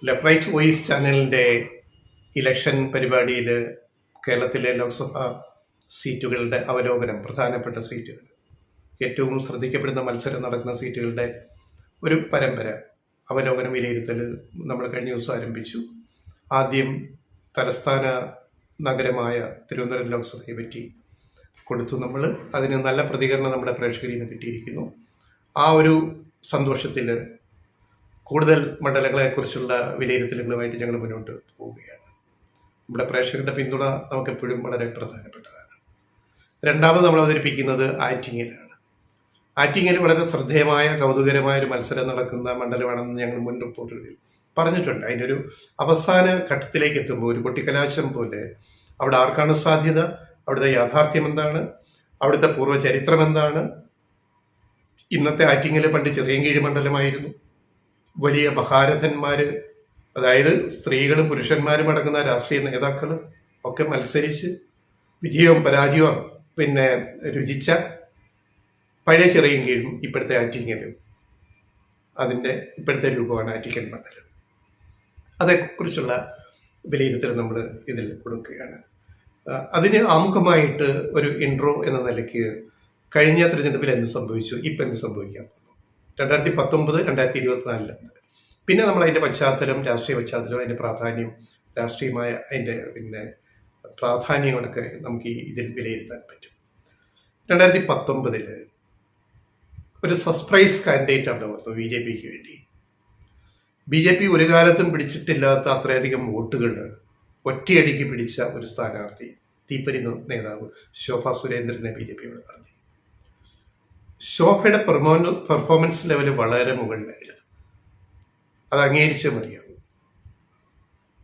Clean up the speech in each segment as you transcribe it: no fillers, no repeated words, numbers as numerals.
Left right voice ചാനലിൻ്റെ election പരിപാടിയിൽ കേരളത്തിലെ ലോക്സഭാ സീറ്റുകളുടെ അവലോകനം, പ്രധാനപ്പെട്ട സീറ്റുകൾ, ഏറ്റവും ശ്രദ്ധിക്കപ്പെടുന്ന മത്സരം നടക്കുന്ന സീറ്റുകളുടെ ഒരു പരമ്പര അവലോകനം വിലയിരുത്തൽ നമ്മൾ കഴിഞ്ഞ ദിവസം ആരംഭിച്ചു. ആദ്യം തലസ്ഥാന നഗരമായ തിരുവനന്തപുരം ലോക്സഭയെ പറ്റി കൊടുത്തു നമ്മൾ. അതിന് നല്ല പ്രതികരണം നമ്മുടെ പ്രേക്ഷകരിൽ നിന്ന് കിട്ടിയിരിക്കുന്നു. ആ ഒരു സന്തോഷത്തിൽ കൂടുതൽ മണ്ഡലങ്ങളെക്കുറിച്ചുള്ള വിലയിരുത്തലുകളുമായിട്ട് ഞങ്ങൾ മുന്നോട്ട് പോവുകയാണ്. നമ്മുടെ പ്രേക്ഷകരുടെ പിന്തുണ നമുക്കെപ്പോഴും വളരെ പ്രധാനപ്പെട്ടതാണ്. രണ്ടാമത് നമ്മൾ അവതരിപ്പിക്കുന്നത് ആറ്റിങ്ങലാണ്. ആറ്റിങ്ങൽ വളരെ ശ്രദ്ധേയമായ കൗതുകരമായ ഒരു മത്സരം നടക്കുന്ന മണ്ഡലമാണെന്ന് ഞങ്ങൾ മുൻ റിപ്പോർട്ടുകളിൽ പറഞ്ഞിട്ടുണ്ട്. അതിനൊരു അവസാന ഘട്ടത്തിലേക്ക് എത്തുമ്പോൾ ഒരു കൊട്ടിക്കലാശം പോലെ അവിടെ ആർക്കാണ് സാധ്യത, അവിടുത്തെ യാഥാർത്ഥ്യം എന്താണ്, അവിടുത്തെ പൂർവ്വചരിത്രം എന്താണ്. ഇന്നത്തെ ആറ്റിങ്ങൽ പണ്ട് ചെറിയൻകീഴ് മണ്ഡലമായിരുന്നു. വലിയ മഹാരഥന്മാർ, അതായത് സ്ത്രീകളും പുരുഷന്മാരും അടങ്ങുന്ന രാഷ്ട്രീയ നേതാക്കൾ ഒക്കെ മത്സരിച്ച് വിജയവും പരാജയവും രുചിച്ച പഴയ ചെറിയൻകീഴും ഇപ്പോഴത്തെ ആറ്റിങ്ങലും അതിൻ്റെ ഇപ്പോഴത്തെ രൂപമാണ് ആറ്റിങ്ങൽ മണ്ഡലം. അതേക്കുറിച്ചുള്ള വിലയിരുത്തൽ നമ്മൾ ഇതിൽ കൊടുക്കുകയാണ്. അതിന് ആമുഖമായിട്ട് ഒരു ഇൻട്രോ എന്ന നിലയ്ക്ക് കഴിഞ്ഞ തിരഞ്ഞെടുപ്പിൽ എന്ത് സംഭവിച്ചു, ഇപ്പം എന്ത് സംഭവിക്കാൻ പോകുന്നു, 2019, 2024 പിന്നെ നമ്മൾ അതിൻ്റെ പശ്ചാത്തലം, രാഷ്ട്രീയ പശ്ചാത്തലം, അതിൻ്റെ പ്രാധാന്യം, രാഷ്ട്രീയമായ അതിൻ്റെ പ്രാധാന്യങ്ങളൊക്കെ നമുക്ക് ഇതിൽ വിലയിരുത്താൻ പറ്റും. 2019 ഒരു സർപ്രൈസ് കാൻഡിഡേറ്റ് ആണ് വന്നത് BJPക്ക് വേണ്ടി. BJP ഒരു കാലത്തും പിടിച്ചിട്ടില്ലാത്ത അത്രയധികം വോട്ടുകൾ ഒറ്റയടിക്ക് പിടിച്ച ഒരു സ്ഥാനാർത്ഥി, തീപ്പരി നേതാവ് ശോഭാ സുരേന്ദ്രനെ BJP ഇവിടെ നടത്തി. ശോഭയുടെ പെർഫോമൻസ് ലെവൽ വളരെ മുകളിലായിരുന്നു. അത് അംഗീകരിച്ചേ മതിയാവും.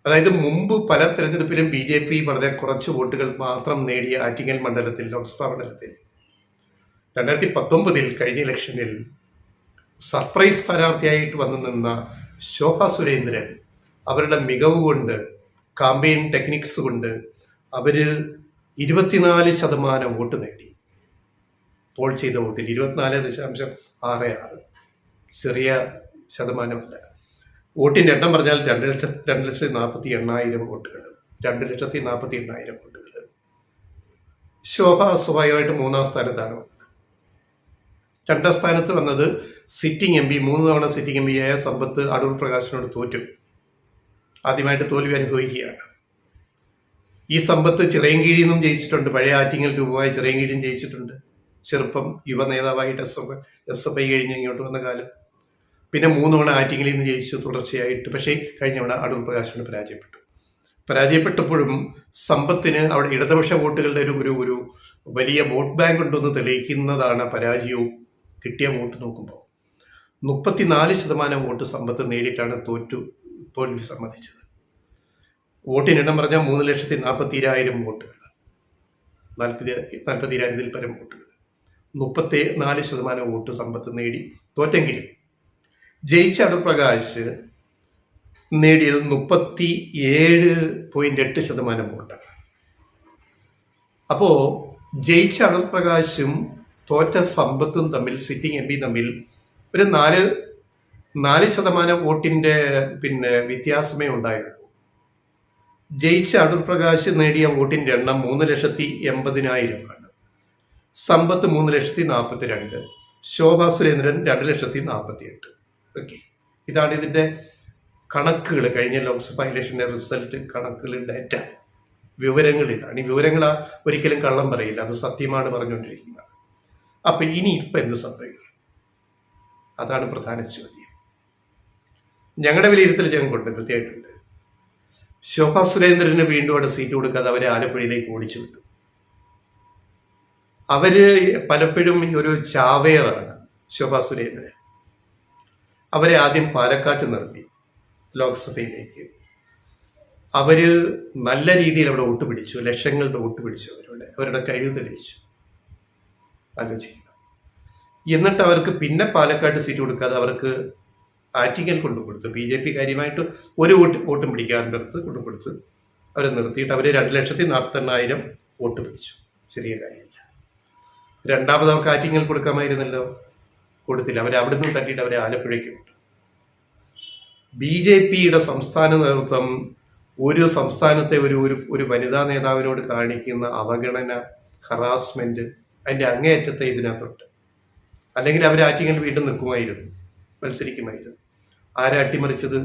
അതായത് മുമ്പ് പല തെരഞ്ഞെടുപ്പിലും BJP വളരെ കുറച്ച് വോട്ടുകൾ മാത്രം നേടിയ ആറ്റിങ്ങൽ മണ്ഡലത്തിൽ, ലോക്സഭാ മണ്ഡലത്തിൽ 2019 കഴിഞ്ഞ ഇലക്ഷനിൽ സർപ്രൈസ് സ്ഥാനാർത്ഥിയായിട്ട് വന്നു നിന്ന ശോഭാ സുരേന്ദ്രൻ അവരുടെ മികവ് കൊണ്ട്, കാമ്പയിൻ ടെക്നിക്സ് കൊണ്ട് അവർ 24% വോട്ട് നേടി. പോൾ ചെയ്ത വോട്ടിൽ 24.66, ചെറിയ ശതമാനമല്ല. വോട്ടിൻ്റെ എണ്ണം പറഞ്ഞാൽ 2,48,000 വോട്ടുകൾ, 2,48,000 വോട്ടുകൾ. ശോഭ സ്വാഭാവികമായിട്ട് 3-ാം സ്ഥാനത്താണ് വന്നത്. 2-ാം സ്ഥാനത്ത് വന്നത് സിറ്റിംഗ് MP, 3 തവണ സിറ്റിംഗ് MP ആയ സമ്പത്ത് അടൂർ പ്രകാശിനോട് തോറ്റു. ആദ്യമായിട്ട് തോൽവി അനുഭവിക്കുകയാണ്. ഈ സമ്പത്ത് ചിറയൻകീഴിൽ നിന്നും ജയിച്ചിട്ടുണ്ട്, പഴയ ആറ്റിങ്ങൽ രൂപമായ ചിറയൻകീഴും ജയിച്ചിട്ടുണ്ട്. ചെറുപ്പം യുവ നേതാവായിട്ട് SFI കഴിഞ്ഞ് ഇങ്ങോട്ട് വന്ന കാലം. പിന്നെ 3 തവണ ആറ്റിങ്ങലിൽ നിന്ന് ജയിച്ചു തുടർച്ചയായിട്ട്. പക്ഷേ കഴിഞ്ഞ തവണ അടൂർ പ്രകാശിനോട് പരാജയപ്പെട്ടപ്പോഴും സമ്പത്തിന് അവിടെ ഇടതുപക്ഷ വോട്ടുകളുടെ ഒരു വലിയ വോട്ട് ബാങ്ക് ഉണ്ടെന്ന് തെളിയിക്കുന്നതാണ് പരാജയവും. കിട്ടിയ വോട്ട് നോക്കുമ്പോൾ 34% വോട്ട് സമ്പത്ത് നേടിയിട്ടാണ് തോൽവി സമ്മതിച്ചത്. വോട്ടിനെണ്ണം പറഞ്ഞാൽ 3,40,000 വോട്ടുകൾ, 40,000 പരം വോട്ടുകൾ, 34% വോട്ട് സമ്പത്ത് നേടി തോറ്റെങ്കിലും ജയിച്ച അടൂർ പ്രകാശ് നേടിയത് 37.8% വോട്ടാണ്. അപ്പോൾ ജയിച്ച അടൂർ പ്രകാശും തോറ്റ സമ്പത്തും തമ്മിൽ, സിറ്റിംഗ് MP തമ്മിൽ ഒരു 4% വോട്ടിൻ്റെ വ്യത്യാസമേ ഉണ്ടായുള്ളൂ. ജയിച്ച അടൂർ പ്രകാശ് നേടിയ വോട്ടിൻ്റെ എണ്ണം 3,80,000 സമ്പത്ത് 3,42,000, ശോഭാ സുരേന്ദ്രൻ 2,48,000. ഓക്കെ, ഇതാണ് ഇതിൻ്റെ കണക്കുകൾ. കഴിഞ്ഞ ലോക്സഭാ ഇലക്ഷൻ്റെ റിസൾട്ട് കണക്കുകൾ, ഡാറ്റ, വിവരങ്ങൾ ഇതാണ്. ഈ വിവരങ്ങൾ ഒരിക്കലും കള്ളം പറയില്ല, അത് സത്യമാണ് പറഞ്ഞുകൊണ്ടിരിക്കുന്നത്. അപ്പം ഇപ്പം എന്ത് സംഭവിക്കും, അതാണ് പ്രധാന ചോദ്യം. ഞങ്ങളുടെ വിലയിരുത്തൽ ഞങ്ങൾക്കുണ്ട്, കൃത്യമായിട്ടുണ്ട്. ശോഭാ സുരേന്ദ്രന് വീണ്ടും അവിടെ സീറ്റ് കൊടുക്കാതെ അവരെ ആലപ്പുഴയിലേക്ക് ഓടിച്ചു വിട്ടു. അവര് പലപ്പോഴും ഒരു ചാവേറാണ് ശോഭാ സുരേന്ദ്രൻ. അവരെ ആദ്യം പാലക്കാട്ട് നിർത്തി ലോക്സഭയിലേക്ക്. അവര് നല്ല രീതിയിൽ അവിടെ വോട്ട് പിടിച്ചു, ലക്ഷങ്ങളുടെ വോട്ട് പിടിച്ചു. അവരുടെ കഴിവ് തെളിയിച്ചു. ആലോചിക്കണം. എന്നിട്ട് അവർക്ക് പിന്നെ പാലക്കാട് സീറ്റ് കൊടുക്കാതെ അവർക്ക് ആറ്റിങ്ങൽ കൊണ്ടുകൊടുത്തു. BJP കാര്യമായിട്ട് ഒരു വോട്ടും പിടിക്കാറുണ്ട് അടുത്ത് കൊണ്ടുകൊടുത്ത് അവരെ നിർത്തിയിട്ട് അവർ 2,48,000 വോട്ട് പിടിച്ചു. ചെറിയ കാര്യമില്ല. രണ്ടാമത് അവർക്ക് ആറ്റിങ്ങൽ കൊടുക്കാമായിരുന്നല്ലോ, കൊടുത്തില്ല. അവരെ അവിടെ നിന്ന് തട്ടിയിട്ട് അവരെ ആലപ്പുഴയ്ക്ക് വിട്ടു. BJPയുടെ സംസ്ഥാന നേതൃത്വം ഒരു സംസ്ഥാനത്തെ ഒരു വനിതാ നേതാവിനോട് കാണിക്കുന്ന അവഗണന, ഹറാസ്മെന്റ്, അതിൻ്റെ അങ്ങേയറ്റത്തെ ഇതിനകത്തുണ്ട്. അല്ലെങ്കിൽ അവർ ആറ്റിങ്ങൽ വീണ്ടും നിൽക്കുമായിരുന്നു, മത്സരിക്കുമായിരുന്നു. ആരെ അട്ടിമറിച്ചത്?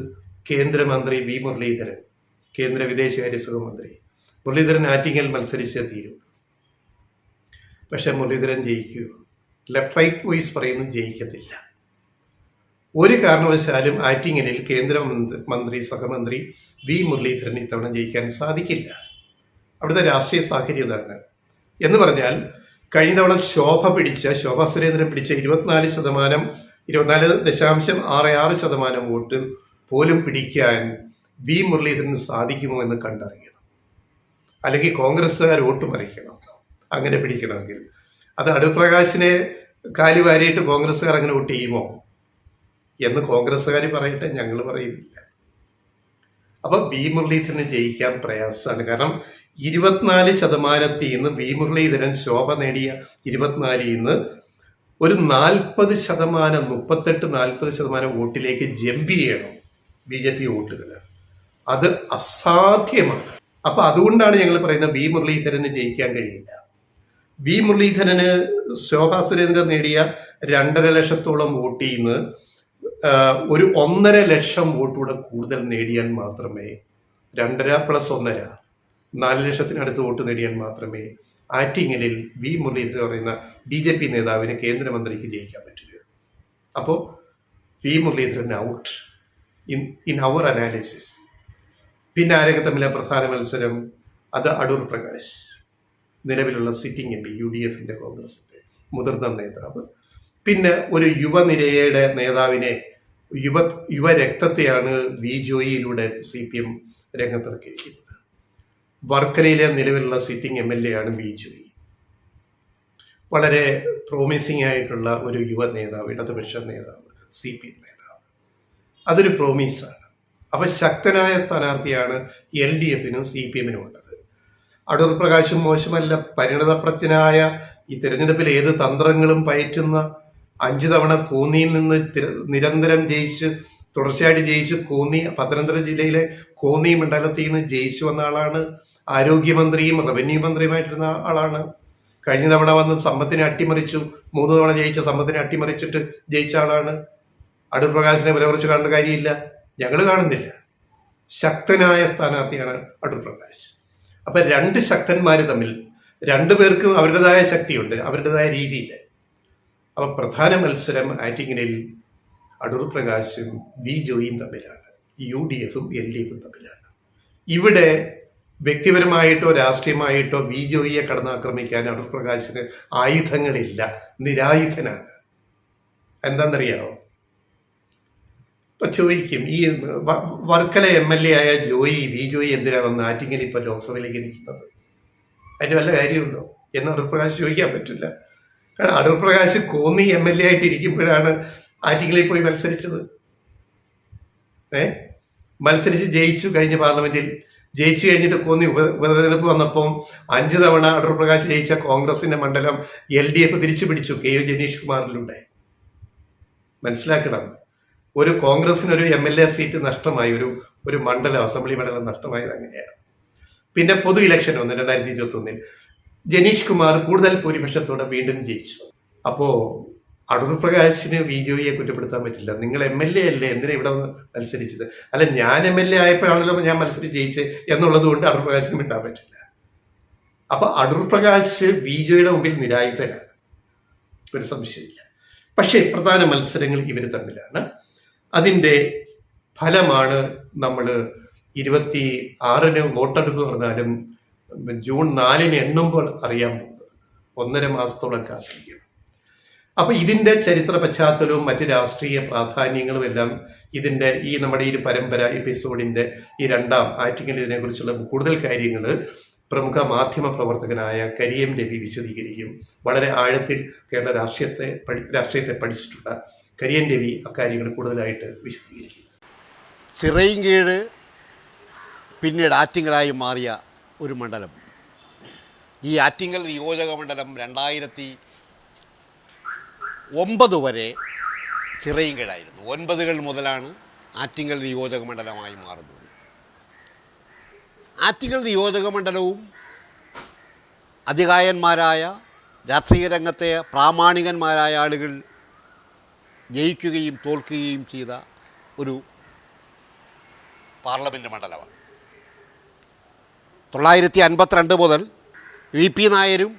കേന്ദ്രമന്ത്രി വി മുരളീധരൻ, കേന്ദ്ര വിദേശകാര്യ സഹമന്ത്രി മുരളീധരൻ ആറ്റിങ്ങൽ മത്സരിച്ചേ തീരും. പക്ഷെ മുരളീധരൻ ജയിക്കുക? ലെഫ്റ്റ് റൈറ്റ് വോയിസ് പറയുന്നു ജയിക്കത്തില്ല. ഒരു കാരണവശാലും ആറ്റിങ്ങലിൽ കേന്ദ്രമന്ത്രി സഹമന്ത്രി വി മുരളീധരൻ ഇത്തവണ ജയിക്കാൻ സാധിക്കില്ല. അവിടുത്തെ രാഷ്ട്രീയ സാഹചര്യം ഇതാണ്. എന്ന് പറഞ്ഞാൽ കഴിഞ്ഞ തവണ ശോഭാ സുരേന്ദ്രൻ പിടിച്ച 24.66% വോട്ട് പോലും പിടിക്കാൻ വി മുരളീധരന് സാധിക്കുമോ എന്ന് കണ്ടറിയണം. അല്ലെങ്കിൽ കോൺഗ്രസ്സുകാർ വോട്ട് മറിക്കണം. അങ്ങനെ പിടിക്കണമെങ്കിൽ അത് അടൂർ പ്രകാശിനെ കാലുവാരിയിട്ട് കോൺഗ്രസ്സുകാർ അങ്ങനെ വോട്ട് ചെയ്യുമോ എന്ന് കോൺഗ്രസ്സുകാർ പറയട്ടെ, ഞങ്ങൾ പറയുന്നില്ല. അപ്പൊ വി മുരളീധരന് ജയിക്കാൻ പ്രയാസമാണ്. കാരണം 24%-ൽ നിന്ന് വി മുരളീധരൻ ശോഭ നേടിയ 24-ൽ നിന്ന് ഒരു 38-40% വോട്ടിലേക്ക് ജമ്പ് ചെയ്യണം BJP വോട്ടുകൾ. അത് അസാധ്യമാണ്. അപ്പൊ അതുകൊണ്ടാണ് ഞങ്ങൾ പറയുന്നത് വി മുരളീധരന് ജയിക്കാൻ കഴിയില്ല. വി മുരളീധരന് ശോഭാ സുരേന്ദ്രൻ നേടിയ 2.5 ലക്ഷത്തോളം വോട്ടിൽ നിന്ന് ഒരു 1.5 ലക്ഷം വോട്ടുകൂടെ കൂടുതൽ നേടിയാൽ മാത്രമേ 2.5 + 1.5 4 ലക്ഷത്തിനടുത്ത് വോട്ട് നേടിയാൽ മാത്രമേ ആറ്റിങ്ങലിൽ വി മുരളീധരൻ പറയുന്ന BJP നേതാവിന് കേന്ദ്രമന്ത്രിക്ക് ജയിക്കാൻ പറ്റുകയുള്ളൂ. അപ്പോൾ V Muraleedharan out in our analysis. പിന്നെ ആരൊക്കെ തമ്മിലെ പ്രധാന മത്സരം? അത് അടൂർ പ്രകാശ്, നിലവിലുള്ള സിറ്റിംഗ് MP, UDF-ന്റെ കോൺഗ്രസിന്റെ മുതിർന്ന നേതാവ്. പിന്നെ ഒരു യുവനിരയുടെ നേതാവിനെ, യുവരക്തത്തെയാണ് വി ജോയിയിലൂടെ CPM രംഗത്തിറക്കിയിരിക്കുന്നത്. വർക്കലയിലെ നിലവിലുള്ള സിറ്റിംഗ് MLA ആണ് വി ജോയി. വളരെ പ്രോമിസിംഗ് ആയിട്ടുള്ള ഒരു യുവ നേതാവ്, ഇടതുപക്ഷ നേതാവ്, CPM നേതാവ്. അതൊരു പ്രോമിസാണ്. അപ്പൊ ശക്തനായ സ്ഥാനാർത്ഥിയാണ് LDF-നും CPM-നും ഉള്ളത്. അടൂർ പ്രകാശും മോശമല്ല. പരിണതപ്രജ്ഞനായ, ഈ തിരഞ്ഞെടുപ്പിൽ ഏത് തന്ത്രങ്ങളും പയറ്റുന്ന, 5 തവണ കോന്നിയിൽ നിന്ന് നിരന്തരം ജയിച്ച്, തുടർച്ചയായിട്ട് ജയിച്ച്, പത്തനംതിട്ട ജില്ലയിലെ കോന്നി മണ്ഡലത്തിൽ നിന്ന് ജയിച്ചു വന്ന ആളാണ്. ആരോഗ്യമന്ത്രിയും റവന്യൂ മന്ത്രിയുമായിട്ടിരുന്ന ആളാണ്. കഴിഞ്ഞ തവണ വന്ന് സമ്പത്തിനെ അട്ടിമറിച്ചു. 3 തവണ ജയിച്ച സമ്പത്തിനെ അട്ടിമറിച്ചിട്ട് ജയിച്ച ആളാണ്. അടൂർ പ്രകാശിനെ വില കുറച്ച് കാണേണ്ട കാര്യമില്ല, ഞങ്ങൾ കാണുന്നില്ല. ശക്തനായ സ്ഥാനാർത്ഥിയാണ് അടൂർ പ്രകാശ്. അപ്പൊ 2 ശക്തന്മാർ തമ്മിൽ, 2 പേർക്കും അവരുടേതായ ശക്തിയുണ്ട്, അവരുടേതായ രീതിയിൽ. അപ്പൊ പ്രധാന മത്സരം ആറ്റിങ്ങലിൽ അടൂർ പ്രകാശും വി ജോയിയും തമ്മിലാണ്, UDF-ഉം LDF-ഉം തമ്മിലാണ്. ഇവിടെ വ്യക്തിപരമായിട്ടോ രാഷ്ട്രീയമായിട്ടോ വി ജോയിയെ കടന്നാക്രമിക്കാൻ അടൂർ പ്രകാശിന് ആയുധങ്ങളില്ല, നിരായുധനാണ്. എന്താണെന്നറിയാമോ? ഇപ്പൊ ചോദിക്കും, ഈ വർക്കല MLA ആയ വി ജോയി എന്തിനാണ് വന്ന് ആറ്റിങ്ങൽ ഇപ്പൊ ലോക്സഭയിലേക്ക് ഇരിക്കുന്നത്? അതിന് വല്ല കാര്യമുണ്ടോ എന്ന് അടൂർ പ്രകാശ് ചോദിക്കാൻ പറ്റില്ല. കാരണം അടൂർ പ്രകാശ് കോന്നി MLA ആയിട്ട് ഇരിക്കുമ്പോഴാണ് ആറ്റിങ്ങലിൽ പോയി മത്സരിച്ചത്. മത്സരിച്ച് ജയിച്ചു. കഴിഞ്ഞ പാർലമെന്റിൽ ജയിച്ചു കഴിഞ്ഞിട്ട് കോന്നി ഉപതെരഞ്ഞെടുപ്പ് വന്നപ്പോൾ 5 തവണ അടൂർ പ്രകാശ് ജയിച്ച കോൺഗ്രസിന്റെ മണ്ഡലം LDF തിരിച്ചു പിടിച്ചു KO ജനീഷ് കുമാറിലൂടെ. മനസ്സിലാക്കണം, ഒരു കോൺഗ്രസിനൊരു MLA സീറ്റ് നഷ്ടമായി, ഒരു മണ്ഡലം, അസംബ്ലി മണ്ഡലം നഷ്ടമായത് അങ്ങനെയാണ്. പിന്നെ പൊതു ഇലക്ഷൻ വന്നു 2021-ൽ. ജനീഷ് കുമാർ കൂടുതൽ ഭൂരിപക്ഷത്തോടെ വീണ്ടും ജയിച്ചു. അപ്പോ അടൂർ പ്രകാശിന് വി ജോയിയെ കുറ്റപ്പെടുത്താൻ പറ്റില്ല. നിങ്ങൾ MLA അല്ലേ, എന്തിനാ ഇവിടെ മത്സരിച്ചത്? അല്ല, ഞാൻ MLA ആയപ്പോഴാണല്ലോ ഞാൻ മത്സരിച്ച് ജയിച്ചത് എന്നുള്ളത് കൊണ്ട് അടൂർ പ്രകാശിന് വിട്ടാൻ പറ്റില്ല. അപ്പൊ അടൂർ പ്രകാശ് വി ജോയിയുടെ മുമ്പിൽ നിരായുധനാണ്, ഒരു സംശയമില്ല. പക്ഷേ പ്രധാന മത്സരങ്ങൾ ഇവർ തമ്മിലാണ്. അതിൻ്റെ ഫലമാണ് നമ്മൾ 26-ന് വോട്ടെടുപ്പ് പറഞ്ഞാലും ജൂൺ 4-ന് എണ്ണുമ്പോൾ അറിയാൻ പോകുന്നത്. 1.5 മാസത്തോളം കാത്തിരിക്കണം. അപ്പൊ ഇതിന്റെ ചരിത്ര പശ്ചാത്തലവും മറ്റ് രാഷ്ട്രീയ പ്രാധാന്യങ്ങളും എല്ലാം ഇതിന്റെ നമ്മുടെ ഈ പരമ്പര എപ്പിസോഡിന്റെ ഈ 2ാം ആറ്റിങ്ങൽ ഇതിനെ കുറിച്ചുള്ള കൂടുതൽ കാര്യങ്ങൾ പ്രമുഖ മാധ്യമ പ്രവർത്തകനായ കരിയം രവി വിശദീകരിക്കും. വളരെ ആഴത്തിൽ കേരള രാഷ്ട്രീയത്തെ പഠിച്ചിട്ടുള്ള കരിയം രവി അക്കാര്യങ്ങൾ കൂടുതലായിട്ട് വിശദീകരിക്കും. ചിറയിൻകീഴ് പിന്നീട് ആറ്റിങ്ങലായി മാറിയ ഒരു മണ്ഡലം. ഈ ആറ്റിങ്ങൽ നിയോജക മണ്ഡലം 2009 വരെ ചിറയിൻകീഴായിരുന്നു. 90-കൾ മുതലാണ് ആറ്റിങ്ങൽ നിയോജക മണ്ഡലമായി മാറുന്നത്. ആറ്റിങ്ങൽ നിയോജക മണ്ഡലവും അതികായന്മാരായ രാഷ്ട്രീയ രംഗത്തെ പ്രാമാണികന്മാരായ ആളുകൾ ജയിക്കുകയും തോൽക്കുകയും ചെയ്ത ഒരു പാർലമെൻറ്റ് മണ്ഡലമാണ്. 1952 മുതൽ വി പി നായരും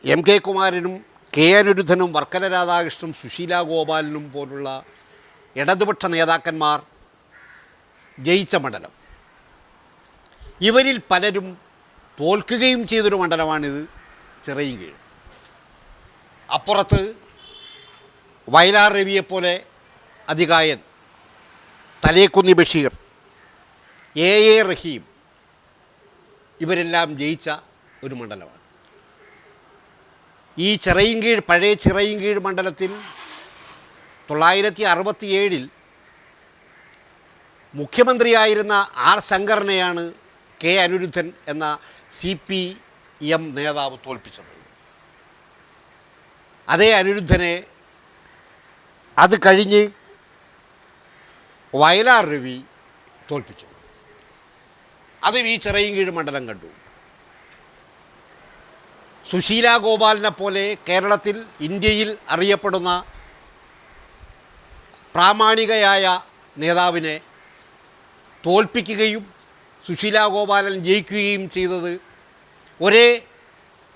എം കെ കുമാരനും കെ അനിരുദ്ധനും വർക്കല രാധാകൃഷ്ണനും സുശീല ഗോപാലനും പോലുള്ള ഇടതുപക്ഷ നേതാക്കന്മാർ ജയിച്ച മണ്ഡലം. ഇവരിൽ പലരും തോൽക്കുകയും ചെയ്തൊരു മണ്ഡലമാണിത് ചിറയിൻകീഴ്. അപ്പുറത്ത് വയലാർ രവിയെപ്പോലെ അതികായൻ, തലേക്കുന്നി ബഷീർ, എ റഹീം ഇവരെല്ലാം ജയിച്ച ഒരു മണ്ഡലമാണ്. ഈ ചിറയിൻകീഴ്, പഴയ ചിറയിൻകീഴ് മണ്ഡലത്തിൽ 1967 മുഖ്യമന്ത്രിയായിരുന്ന ആർ ശങ്കറിനെയാണ് കെ അനിരുദ്ധൻ എന്ന CPM നേതാവ് തോൽപ്പിച്ചത്. അതേ അനിരുദ്ധനെ അത് കഴിഞ്ഞ് വയലാർ രവി തോൽപ്പിച്ചു. അതും ഈ ചിറയിൻകീഴ് മണ്ഡലം കണ്ടു. സുശീല ഗോപാലിനെ പോലെ കേരളത്തിൽ, ഇന്ത്യയിൽ അറിയപ്പെടുന്ന പ്രാമാണികയായ നേതാവിനെ തോൽപ്പിക്കുകയും സുശീല ഗോപാലൻ ജയിക്കുകയും ചെയ്തത് ഒരേ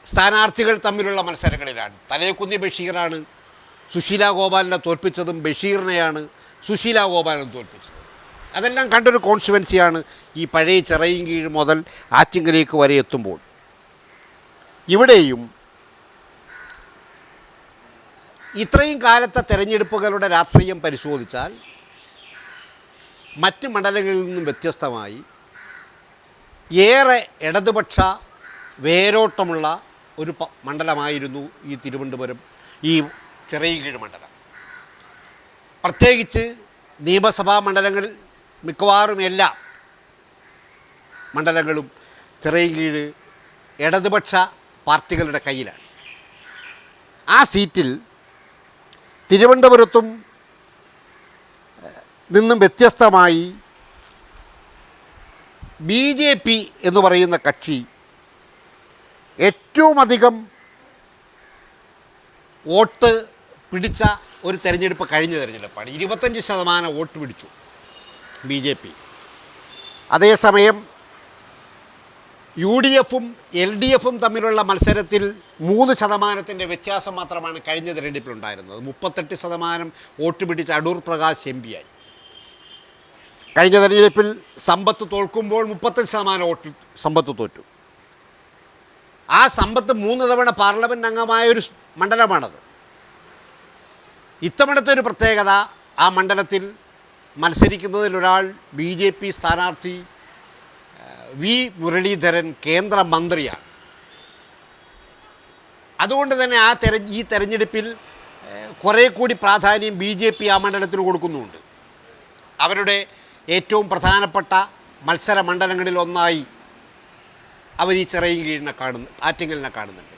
സ്ഥാനാർത്ഥികൾ തമ്മിലുള്ള മത്സരങ്ങളിലാണ്. തലേക്കുന്നി ബഷീറാണ് സുശീല ഗോപാലിനെ തോൽപ്പിച്ചതും ബഷീറിനെയാണ് സുശീല ഗോപാലൻ തോൽപ്പിച്ചത്. അതെല്ലാം കണ്ടൊരു കോൺസ്റ്റുവൻസിയാണ് ഈ പഴയ ചിറയിൻകീഴ് മുതൽ ആറ്റിങ്ങലേക്ക് വരെ എത്തുമ്പോൾ. ഇവിടെയും ഇത്രയും കാലത്തെ തെരഞ്ഞെടുപ്പുകളുടെ രാഷ്ട്രീയം പരിശോധിച്ചാൽ മറ്റ് മണ്ഡലങ്ങളിൽ നിന്നും വ്യത്യസ്തമായി ഏറെ ഇടതുപക്ഷ വേരോട്ടമുള്ള ഒരു മണ്ഡലമായിരുന്നു ഈ തിരുവനന്തപുരം, ഈ ചിറയിൻകീഴ് മണ്ഡലം. പ്രത്യേകിച്ച് നിയമസഭാ മണ്ഡലങ്ങളിൽ മിക്കവാറും എല്ലാ മണ്ഡലങ്ങളും ചിറയിൻകീഴ് ഇടതുപക്ഷ പാർട്ടികളുടെ കയ്യിലാണ്. ആ സീറ്റിൽ തിരുവനന്തപുരത്തും നിന്നും വ്യത്യസ്തമായി BJP എന്ന് പറയുന്ന കക്ഷി ഏറ്റവും അധികം വോട്ട് പിടിച്ച ഒരു തെരഞ്ഞെടുപ്പ് കഴിഞ്ഞ തെരഞ്ഞെടുപ്പാണ്. 25% വോട്ട് പിടിച്ചു BJP. അതേസമയം UDFും LDFും തമ്മിലുള്ള മത്സരത്തിൽ 3% വ്യത്യാസം മാത്രമാണ് കഴിഞ്ഞ തെരഞ്ഞെടുപ്പിലുണ്ടായിരുന്നത്. 38% വോട്ട് പിടിച്ച അടൂർ പ്രകാശ് MP ആയി. കഴിഞ്ഞ തെരഞ്ഞെടുപ്പിൽ സമ്പത്ത് തോൽക്കുമ്പോൾ 35% വോട്ട് സമ്പത്ത് തോറ്റു. ആ സമ്പത്ത് 3 തവണ പാർലമെൻറ്റ് അംഗമായൊരു മണ്ഡലമാണത്. ഇത്തവണത്തെ ഒരു പ്രത്യേകത, ആ മണ്ഡലത്തിൽ മത്സരിക്കുന്നതിൽ ഒരാൾ BJP സ്ഥാനാർത്ഥി വി മുരളീധരൻ കേന്ദ്രമന്ത്രിയാണ്. അതുകൊണ്ട് തന്നെ ഈ തെരഞ്ഞെടുപ്പിൽ കുറേ കൂടി പ്രാധാന്യം BJP ആ മണ്ഡലത്തിന് കൊടുക്കുന്നുമുണ്ട്. അവരുടെ ഏറ്റവും പ്രധാനപ്പെട്ട മത്സര മണ്ഡലങ്ങളിൽ ഒന്നായി അവർ ഈ ചിറയിൻകീഴിനെ ആറ്റിങ്ങലിനെ കാണുന്നുണ്ട്.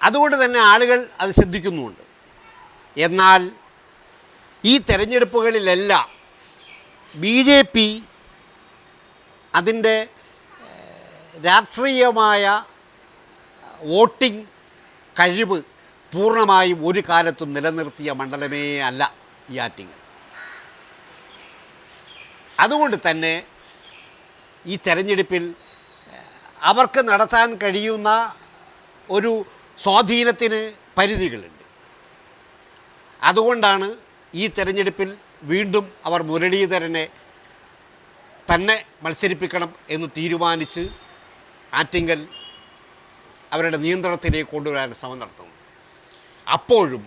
അതുകൊണ്ട് തന്നെ ആളുകൾ അത് ശ്രദ്ധിക്കുന്നുമുണ്ട്. എന്നാൽ ഈ തെരഞ്ഞെടുപ്പുകളിലെല്ലാം BJP അതിൻ്റെ രാഷ്ട്രീയമായ വോട്ടിംഗ് കഴിവ് പൂർണ്ണമായും ഒരു കാലത്തും നിലനിർത്തിയ മണ്ഡലമേ അല്ല ഈ ആറ്റിങ്ങൽ. അതുകൊണ്ട് തന്നെ ഈ തെരഞ്ഞെടുപ്പിൽ അവർക്ക് നടത്താൻ കഴിയുന്ന ഒരു സ്വാധീനത്തിന് പരിധികളുണ്ട്. അതുകൊണ്ടാണ് ഈ തെരഞ്ഞെടുപ്പിൽ വീണ്ടും അവർ മുരളീധരനെ തന്നെ മത്സരിപ്പിക്കണം എന്ന് തീരുമാനിച്ച് ആറ്റിങ്ങൽ അവരുടെ നിയന്ത്രണത്തിലേക്ക് കൊണ്ടുവരാൻ ശ്രമം നടത്തുന്നത്. അപ്പോഴും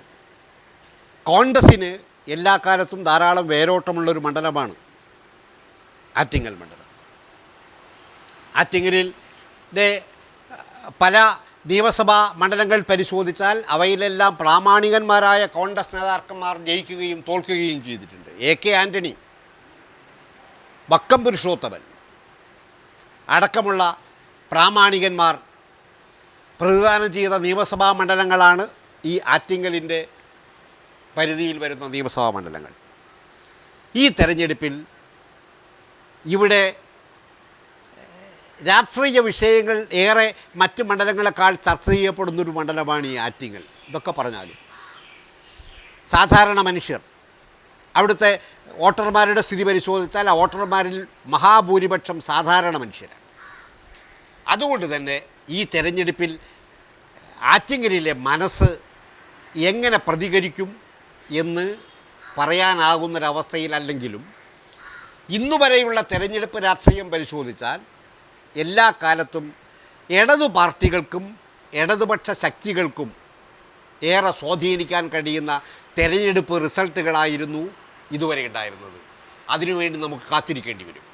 കോൺഗ്രസ്സിന് എല്ലാ കാലത്തും ധാരാളം വേരോട്ടമുള്ളൊരു മണ്ഡലമാണ് ആറ്റിങ്ങൽ മണ്ഡലം. ആറ്റിങ്ങലിൽ പല നിയമസഭാ മണ്ഡലങ്ങൾ പരിശോധിച്ചാൽ അവയിലെല്ലാം പ്രാമാണികന്മാരായ കോൺഗ്രസ് നേതാക്കന്മാർ ജയിക്കുകയും തോൽക്കുകയും ചെയ്തിട്ടുണ്ട്. AK ആൻ്റണി, വക്കം പുരുഷോത്തമൻ അടക്കമുള്ള പ്രാമാണികന്മാർ പ്രതിദാനം ചെയ്ത നിയമസഭാ മണ്ഡലങ്ങളാണ് ഈ ആറ്റിങ്ങലിൻ്റെ പരിധിയിൽ വരുന്ന നിയമസഭാ മണ്ഡലങ്ങൾ. ഈ തെരഞ്ഞെടുപ്പിൽ ഇവിടെ രാഷ്ട്രീയ വിഷയങ്ങൾ ഏറെ മറ്റ് മണ്ഡലങ്ങളെക്കാൾ ചർച്ച ചെയ്യപ്പെടുന്നൊരു മണ്ഡലമാണ് ഈ ആറ്റിങ്ങൽ. ഇതൊക്കെ പറഞ്ഞാലും സാധാരണ മനുഷ്യർ, അവിടുത്തെ വോട്ടർമാരുടെ സ്ഥിതി പരിശോധിച്ചാൽ ആ വോട്ടർമാരിൽ മഹാഭൂരിപക്ഷം സാധാരണ മനുഷ്യരാണ്. അതുകൊണ്ട് തന്നെ ഈ തെരഞ്ഞെടുപ്പിൽ ആറ്റിങ്ങലിലെ മനസ്സ് എങ്ങനെ പ്രതികരിക്കും എന്ന് പറയാനാകുന്നൊരവസ്ഥയിലല്ലെങ്കിലും ഇന്നുവരെയുള്ള തെരഞ്ഞെടുപ്പ് രാഷ്ട്രീയം പരിശോധിച്ചാൽ എല്ലാ കാലത്തും ഇടതു പാർട്ടികൾക്കും ഇടതുപക്ഷ ശക്തികൾക്കും ഏറെ സ്വാധീനിക്കാൻ കഴിയുന്ന തെരഞ്ഞെടുപ്പ് റിസൾട്ടുകളായിരുന്നു ഇതുവരെ ഉണ്ടായിരുന്നത്. അതിനുവേണ്ടി നമുക്ക് കാത്തിരിക്കേണ്ടി വരും.